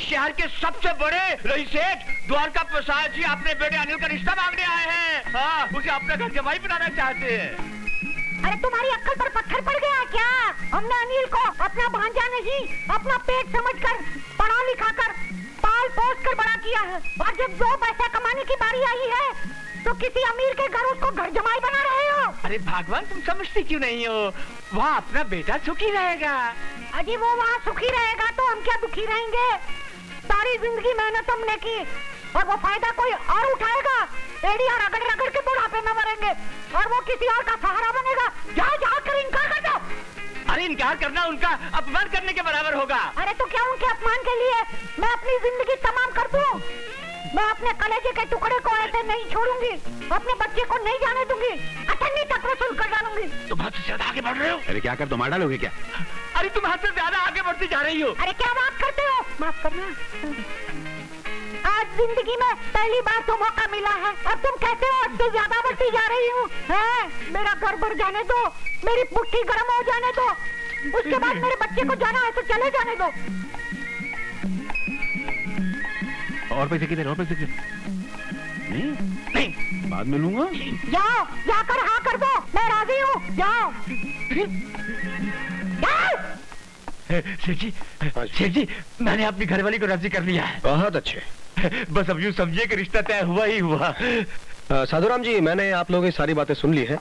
शहर के सबसे बड़े रईस सेठ द्वारका प्रसाद जी अपने बेटे अनिल का रिश्ता मांगने आए हैं। हाँ, उसे अपना घर जमाई बनाना चाहते हैं। अरे तुम्हारी अक्ल पर पत्थर पड़ गया क्या? हमने अनिल को अपना भांजा नहीं, अपना पेट समझकर पढ़ा लिखा कर पाल पोस कर बड़ा किया है, और जब 2 पैसा कमाने की बारी आई है तो किसी अमीर के घर उसको घर जमाई बना रहे हो। अरे भगवान, तुम समझती क्यों नहीं हो? वहाँ अपना बेटा सुखी रहेगा। अजी वो वहाँ सुखी रहेगा तो हम क्या दुखी रहेंगे? सारी जिंदगी मेहनत हमने की और वो फायदा कोई और उठाएगा। एड़ियां रगड़ रगड़ के बुढ़ापे में मरेंगे और वो किसी और का सहारा बनेगा। जाओ जाओ कर इनकार कर दो। अरे इनकार करना उनका अपमान करने के बराबर होगा। अरे तो क्या उनके अपमान के लिए मैं अपनी जिंदगी तमाम कर दूं? मैं अपने कलेजे के टुकड़े को ऐसे नहीं छोड़ूंगी, अपने बच्चे को नहीं जाने दूंगी, अठन्नी तक वसूल कर डालूंगी। तुम हद से ज्यादा आगे बढ़ रहे हो। अरे क्या कर, तुम मार डालोगे क्या? अरे तुम हद से ज्यादा आगे बढ़ती जा रही हो। अरे क्या बात करते हो? माफ करना, आज जिंदगी में पहली बार तो मौका मिला है और तुम कहते हो हद से ज्यादा बढ़ती जा रही हूँ। मेरा घर भर जाने दो, मेरी पुट्ठी गर्म हो जाने दो, उसके बाद मेरे बच्चे को जाना है तो चले जाने दो। और पैसे किधर? और पैसे किधर? नहीं, बाद में लूंगा। जाओ, जाकर हाँ कर दो, मैं राजी हूँ। जाओ। सेठ जी, मैंने अपनी घरवाली को राजी कर लिया है। बहुत अच्छे। बस अब यूँ समझिए कि रिश्ता तय हुआ ही हुआ। साधुराम जी, मैंने आप लोगों की सारी बातें सुन ली है।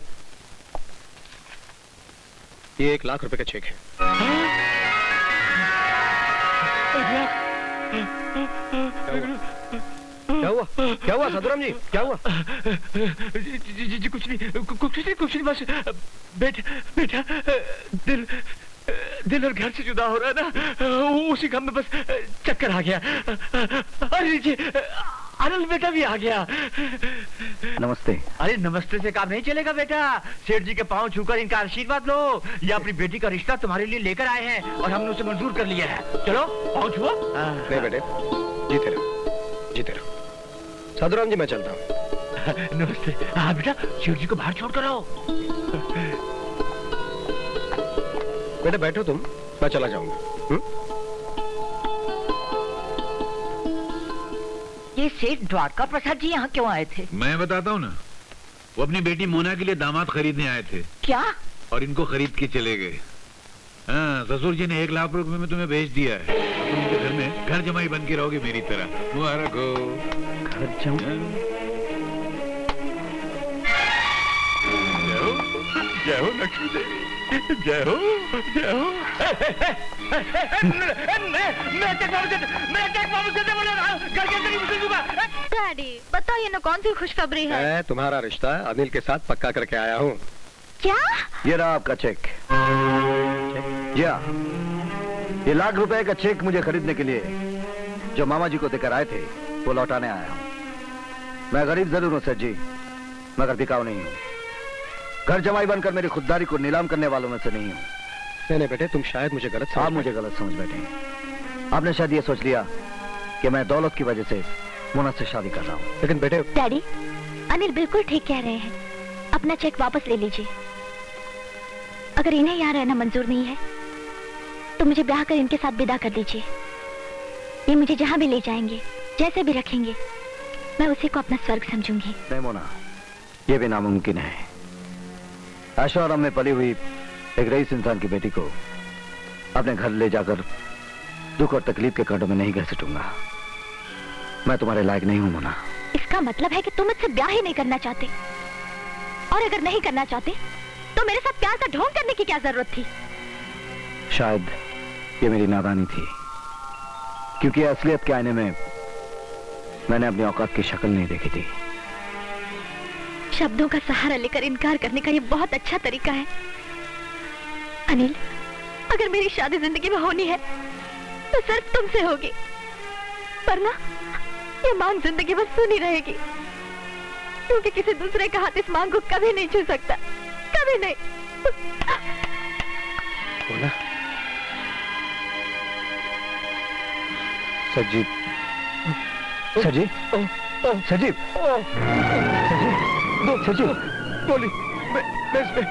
ये 1 लाख रुपए का चेक है। क्या हुआ? क्या हुआ साधुराम जी, क्या हुआ? जी कुछ नहीं, बस बेटा दिल और घर से जुदा हो रहा है ना, उसी गम में बस चक्कर आ गया। अरे जी, अनिल बेटा भी आ गया। नमस्ते। अरे नमस्ते से काम नहीं चलेगा बेटा, सेठ जी के पांव छूकर इनका आशीर्वाद लो। ये अपनी बेटी का रिश्ता तुम्हारे लिए लेकर आए हैं और हमने उसे मंजूर कर लिया है। चलो पांव छुओ। नहीं बेटे, जीते रहो, जीते रहो। साधुराम जी, मैं चलता हूँ। नमस्ते। हाँ बेटा, सेठ जी को बाहर छोड़ कर आओ। बेटा बैठो तुम, मैं चला जाऊंगा। ये सेठ द्वारका प्रसाद जी यहाँ क्यों आए थे? मैं बताता हूँ ना, वो अपनी बेटी मोना के लिए दामाद खरीदने आए थे। क्या? और इनको खरीद के चले गए। हाँ, ससुर जी ने 1 लाख रुपए में तुम्हें भेज दिया है। तुम उनके घर में घर जमाई बन के रहोगे मेरी तरह। मुबारक हो। घर जमाई? जय हो लक्ष्मी देवी, जय हो, जय हो। डैडी बताइए ना, कौन सी खुशखबरी है? मैं तुम्हारा रिश्ता अनिल के साथ पक्का करके आया हूँ। क्या? ये रहा आपका चेक। या ये 1 लाख रुपए का चेक मुझे खरीदने के लिए जो मामा जी को देकर आए थे वो लौटाने आया हूँ। मैं गरीब जरूर हूँ सेठ जी, मगर बिकाऊ नहीं हूँ। घर जमाई बनकर मेरी खुददारी को नीलाम करने वालों में से नहीं हूँ। नहीं बेटे, तुम शायद मुझे गलत समझ। आप मुझे गलत समझ बैठे। आपने शायद ये सोच लिया कि मैं दौलत की वजह से मोना से शादी कर रहा हूँ, लेकिन बेटे। डैडी, अनिल बिल्कुल ठीक कह रहे हैं। अपना चेक वापस ले लीजिए। अगर इन्हें यहाँ रहना मंजूर नहीं है तो मुझे ब्याह कर इनके साथ विदा कर दीजिए। ये मुझे जहाँ भी ले जाएंगे, जैसे भी रखेंगे, मैं उसी को अपना स्वर्ग समझूंगी। नहीं मोना, ये भी नामुमकिन है। ऐशो आराम में पली हुई एक रईस इंसान की बेटी को अपने घर ले जाकर दुख और तकलीफ के कांटों में नहीं घसीटूंगा। मैं तुम्हारे लायक नहीं हूं मोना। इसका मतलब है कि तुम मुझसे ब्याह ही नहीं करना चाहते, और अगर नहीं करना चाहते तो मेरे साथ प्यार का ढोंग करने की क्या जरूरत थी? शायद ये मेरी नादानी थी, क्योंकि असलियत के आईने में मैंने अपनी औकात की शक्ल नहीं देखी थी। शब्दों का सहारा लेकर इनकार करने का ये बहुत अच्छा तरीका है। अनिल, अगर मेरी शादी जिंदगी में होनी है तो सिर्फ तुमसे होगी, वरना ये मांग जिंदगी भर सुनी रहेगी, क्योंकि किसी दूसरे का हाथ इस मांग को कभी नहीं छू सकता, कभी नहीं। बोला सजीव, सजीव, सजीव, सजीव, बोली, मैं इसमें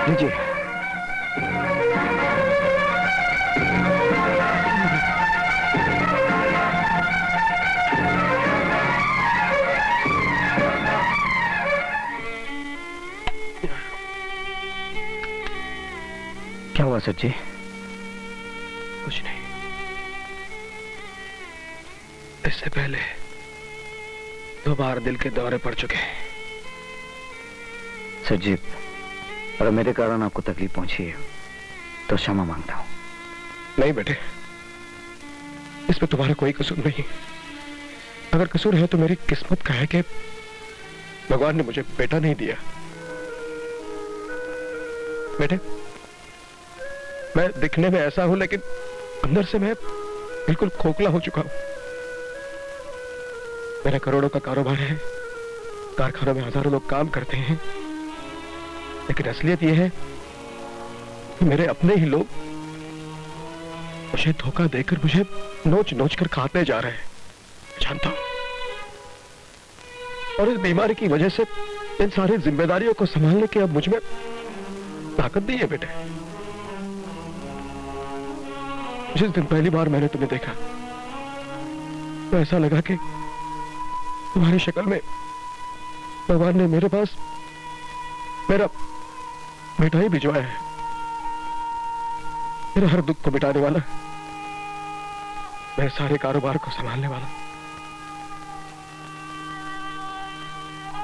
लीजिए। क्या हुआ सर जी? कुछ नहीं। इससे पहले 2 बार दिल के दौरे पड़ चुके हैं। सर जी, अगर मेरे कारण आपको तकलीफ पहुंची है तो क्षमा मांगता हूं। नहीं बेटे, इसमें तुम्हारा कोई कसूर नहीं। अगर कसूर है तो मेरी किस्मत का है कि भगवान ने मुझे बेटा नहीं दिया। बेटे, मैं दिखने में ऐसा हूं लेकिन अंदर से मैं बिल्कुल खोखला हो चुका हूं। मेरा करोड़ों का कारोबार है, कारखानों में हजारों लोग काम करते हैं, लेकिन असलियत यह है कि मेरे अपने ही लोग मुझे धोखा देकर मुझे नोच नोच कर खाते जा रहे हैं। जानता हूं, और इस बीमारी की वजह से इन सारी जिम्मेदारियों को संभालने की अब मुझ में ताकत नहीं है बेटे। जिस दिन पहली बार मैंने तुम्हें देखा तो ऐसा लगा कि तुम्हारी शक्ल में भगवान ने मेरे पास मेरा बेटा ही भिजवाया है, मेरे हर दुख को मिटाने वाला, मेरे सारे कारोबार को संभालने वाला।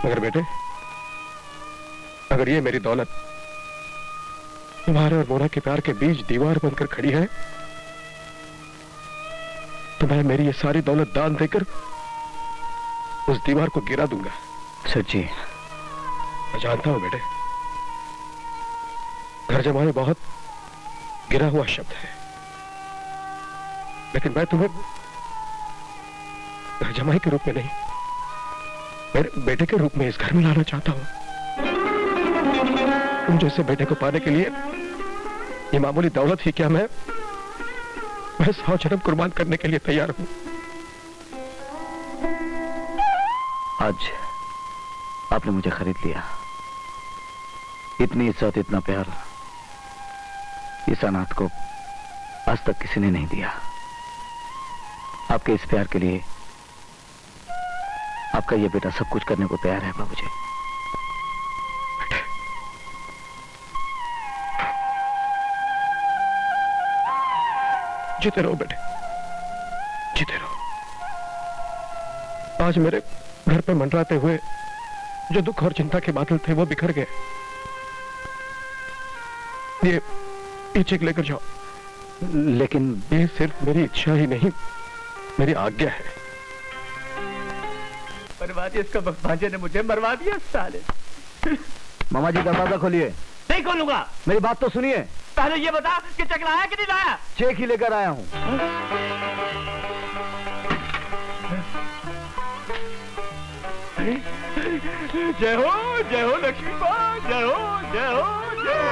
मगर बेटे, अगर ये मेरी दौलत तुम्हारे और मोना के प्यार के बीच दीवार बनकर खड़ी है तो मैं मेरी ये सारी दौलत दान देकर उस दीवार को गिरा दूंगा। सर जी, मैं जानता हूं बेटे, घर जमाई बहुत गिरा हुआ शब्द है, लेकिन मैं तुम्हें घर जमाई के रूप में नहीं, मेरे बेटे के रूप में इस घर में लाना चाहता हूं। तुम जैसे बेटे को पाने के लिए ये मामूली दौलत ही क्या, मैं 100 जन्म कुर्बान करने के लिए तैयार हूं। आज आपने मुझे खरीद लिया। इतनी इज्जत, इतना प्यार इस अनाथ को आज तक किसी ने नहीं दिया। आपके इस प्यार के लिए आपका ये बेटा सब कुछ करने को तैयार है बाबूजी। जीते रहो बेटे, जीते रहो। आज मेरे घर पे मंडराते हुए जो दुख और चिंता के बादल थे वो बिखर गए। ये चेक लेकर जाओ। लेकिन ये सिर्फ मेरी इच्छा ही नहीं, मेरी आज्ञा है। मरवा दिया इसका भांजे ने, मुझे मरवा दिया साले। मामा जी दरवाजा खोलिए। नहीं खोलूंगा। मेरी बात तो सुनिए। पहले ये बता कि चेक लाया कि नहीं लाया। चेक ही लेकर आया हूं। जय हो लक्ष्मी मां, जय हो जय हो जय हो।